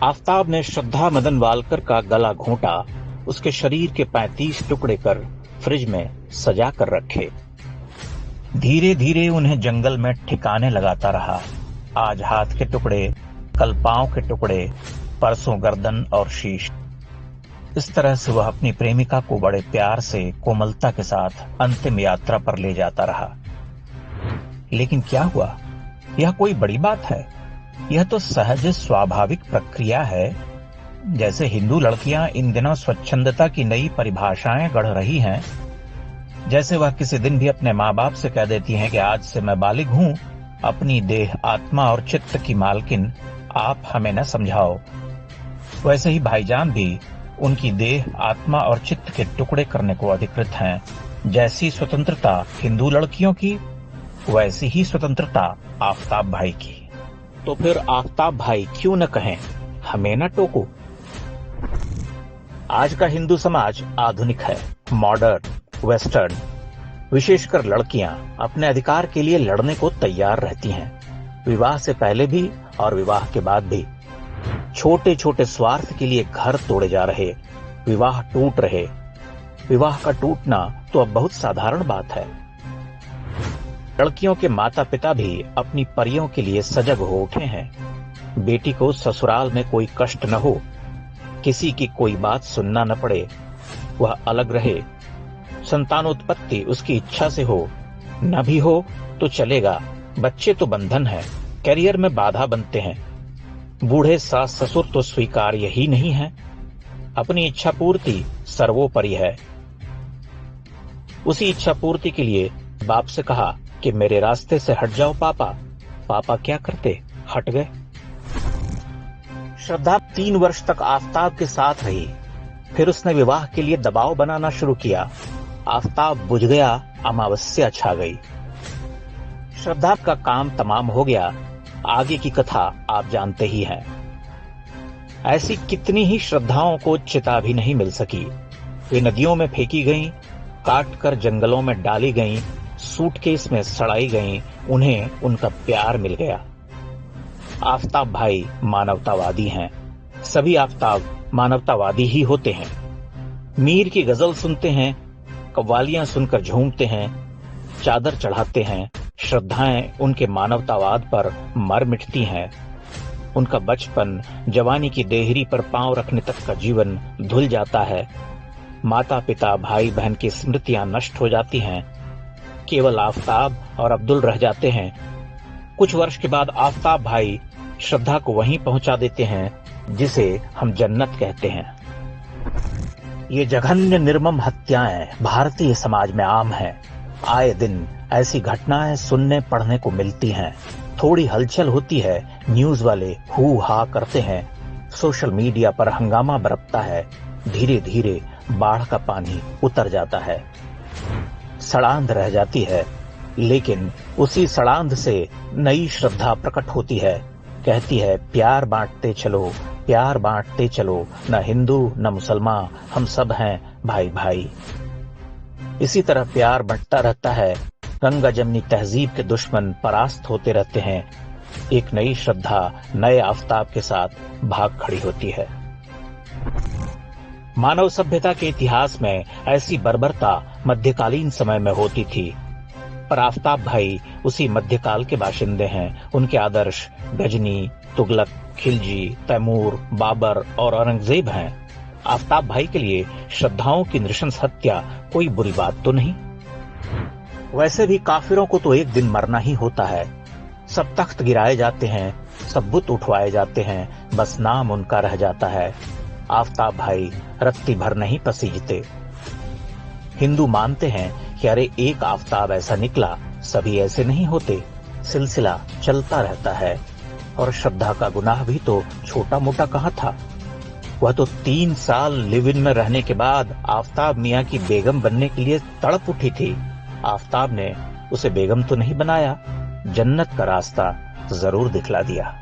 आफताब ने श्रद्धा मदन वालकर का गला घोंटा, उसके शरीर के 35 टुकड़े कर फ्रिज में सजा कर रखे। धीरे धीरे उन्हें जंगल में ठिकाने लगाता रहा। आज हाथ के टुकड़े, कल पांव के टुकड़े, परसों गर्दन और शीश। इस तरह से वह अपनी प्रेमिका को बड़े प्यार से, कोमलता के साथ अंतिम यात्रा पर ले जाता रहा। लेकिन क्या हुआ? यह कोई बड़ी बात है? यह तो सहज स्वाभाविक प्रक्रिया है। जैसे हिंदू लड़कियां इन दिनों स्वच्छंदता की नई परिभाषाएं गढ़ रही हैं, जैसे वह किसी दिन भी अपने माँ बाप से कह देती हैं कि आज से मैं बालिग हूं, अपनी देह, आत्मा और चित्त की मालकिन आप हमें न समझाओ, वैसे ही भाईजान भी उनकी देह, आत्मा और चित्त के टुकड़े करने को अधिकृत हैं। जैसी स्वतंत्रता हिंदू लड़कियों की, वैसी ही स्वतंत्रता आफताब भाई की। तो फिर आफताब भाई क्यों न कहें, हमें न टोको। आज का हिंदू समाज आधुनिक है, मॉडर्न, वेस्टर्न। विशेषकर लड़कियां अपने अधिकार के लिए लड़ने को तैयार रहती हैं, विवाह से पहले भी और विवाह के बाद भी। छोटे छोटे स्वार्थ के लिए घर तोड़े जा रहे, विवाह टूट रहे। विवाह का टूटना तो अब बहुत साधारण बात है। लड़कियों के माता पिता भी अपनी परियों के लिए सजग हो उठे हैं। बेटी को ससुराल में कोई कष्ट न हो, किसी की कोई बात सुनना न पड़े, वह अलग रहे। संतानोत्पत्ति उसकी इच्छा से हो, न भी हो तो चलेगा। बच्चे तो बंधन है, कैरियर में बाधा बनते हैं। बूढ़े सास ससुर तो स्वीकार्य ही नहीं है। अपनी इच्छा पूर्ति सर्वोपरि है। उसी इच्छा पूर्ति के लिए बाप से कहा कि मेरे रास्ते से हट जाओ पापा। पापा क्या करते? हट गए। श्रद्धा 3 वर्ष तक आफताब के साथ रही। फिर उसने विवाह के लिए दबाव बनाना शुरू किया। आफताब बुझ गया, अमावस्या छा गई। श्रद्धा का काम तमाम हो गया। आगे की कथा आप जानते ही हैं। ऐसी कितनी ही श्रद्धाओं को चिता भी नहीं मिल सकी। वे नदियों में फेंकी गईं, काट कर जंगलों में डाली गईं, सूटकेस में सड़ाई गईं। उन्हें उनका प्यार मिल गया। आफताब भाई मानवतावादी हैं। सभी आफताब मानवतावादी ही होते हैं। मीर की गजल सुनते हैं, कव्वालियां सुनकर झूमते हैं, चादर चढ़ाते हैं। श्रद्धाएं उनके मानवतावाद पर मर मिटती हैं। उनका बचपन, जवानी की देहरी पर पांव रखने तक का जीवन धुल जाता है। माता पिता, भाई बहन की स्मृतियां नष्ट हो जाती हैं। केवल आफताब और अब्दुल रह जाते हैं। कुछ वर्ष के बाद आफताब भाई श्रद्धा को वहीं पहुंचा देते हैं जिसे हम जन्नत कहते हैं। ये जघन्य निर्मम हत्याएं भारतीय समाज में आम हैं। आए दिन ऐसी घटनाएं सुनने पढ़ने को मिलती हैं। थोड़ी हलचल होती है, न्यूज वाले हू हा करते हैं, सोशल मीडिया पर हंगामा बरपता है। धीरे धीरे बाढ़ का पानी उतर जाता है, सड़ांध रह जाती है। लेकिन उसी सड़ांध से नई श्रद्धा प्रकट होती है। कहती है, प्यार बांटते चलो, प्यार बांटते चलो, न हिंदू न मुसलमान, हम सब हैं भाई भाई। इसी तरह प्यार बंटता रहता है। गंगा जमनी तहजीब के दुश्मन परास्त होते रहते हैं। एक नई श्रद्धा नए आफताब के साथ भाग खड़ी होती है। मानव सभ्यता के इतिहास में ऐसी बर्बरता मध्यकालीन समय में होती थी, पर आफताब भाई उसी मध्यकाल के बाशिंदे हैं। उनके आदर्श गजनी, तुगलक, खिलजी, तैमूर, बाबर और औरंगजेब हैं। आफताब भाई के लिए श्रद्धाओं की नृशंस हत्या कोई बुरी बात तो नहीं। वैसे भी काफिरों को तो एक दिन मरना ही होता है। सब तख्त गिराए जाते हैं, सब बुत उठवाए जाते हैं, बस नाम उनका रह जाता है। आफताब भाई रत्ती भर नहीं पसीजते। हिंदू मानते हैं कि अरे एक आफताब ऐसा निकला, सभी ऐसे नहीं होते। सिलसिला चलता रहता है। और श्रद्धा का गुनाह भी तो छोटा मोटा कहाँ था। वह तो 3 साल लिव इन में रहने के बाद आफताब मियां की बेगम बनने के लिए तड़प उठी थी। आफताब ने उसे बेगम तो नहीं बनाया, जन्नत का रास्ता जरूर दिखला दिया।